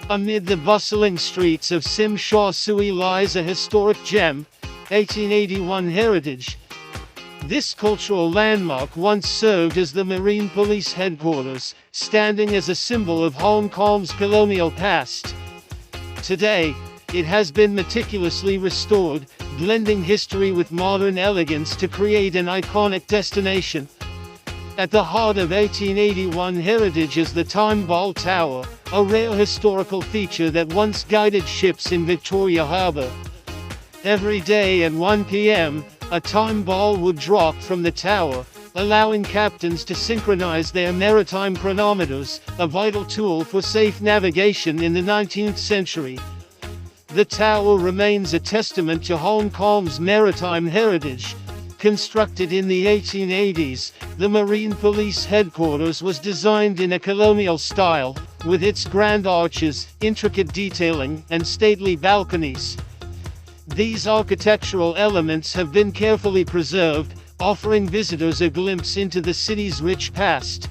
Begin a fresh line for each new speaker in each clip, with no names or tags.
Amid the bustling streets of Tsim Sha Tsui lies a historic gem, 1881 heritage. This cultural landmark once served as the Marine Police headquarters, standing as a symbol of Hong Kong's colonial past. Today, it has been meticulously restored, blending history with modern elegance to create an iconic destination. At the heart of 1881 heritage is the Time Ball Tower, a rare historical feature that once guided ships in Victoria Harbour. Every day at 1 p.m., a time ball would drop from the tower, allowing captains to synchronize their maritime chronometers, a vital tool for safe navigation in the 19th century. The tower remains a testament to Hong Kong's maritime heritage. Constructed in the 1880s, the Marine Police headquarters was designed in a colonial style, with its grand arches, intricate detailing, and stately balconies. These architectural elements have been carefully preserved, offering visitors a glimpse into the city's rich past.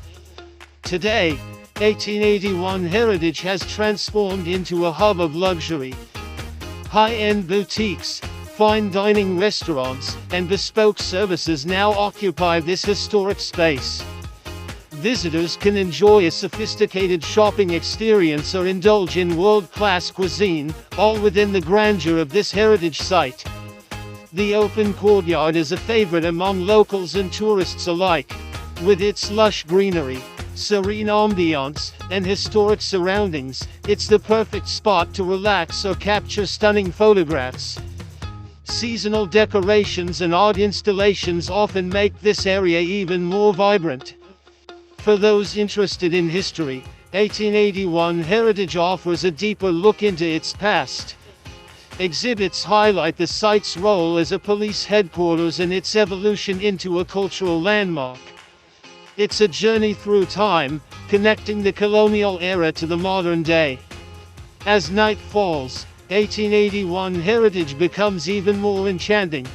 Today, 1881 heritage has transformed into a hub of luxury. High-end boutiques, fine dining restaurants, and bespoke services now occupy this historic space. Visitors can enjoy a sophisticated shopping experience or indulge in world-class cuisine, all within the grandeur of this heritage site. The open courtyard is a favorite among locals and tourists alike. With its lush greenery, serene ambiance, and historic surroundings, it's the perfect spot to relax or capture stunning photographs. Seasonal decorations and art installations often make this area even more vibrant. For those interested in history, 1881 heritage offers a deeper look into its past. Exhibits highlight the site's role as a police headquarters and its evolution into a cultural landmark. It's a journey through time, connecting the colonial era to the modern day. As night falls, 1881 heritage becomes even more enchanting.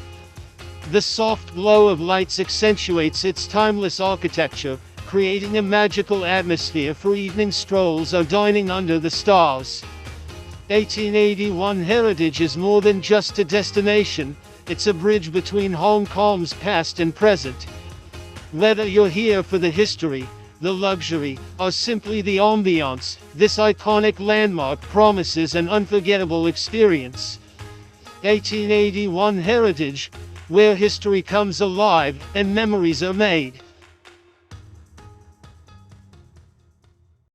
The soft glow of lights accentuates its timeless architecture, creating a magical atmosphere for evening strolls or dining under the stars. 1881 heritage is more than just a destination, it's a bridge between Hong Kong's past and present. Whether you're here for the history, the luxury, or simply the ambiance, this iconic landmark promises an unforgettable experience. 1881 heritage, where history comes alive and memories are made.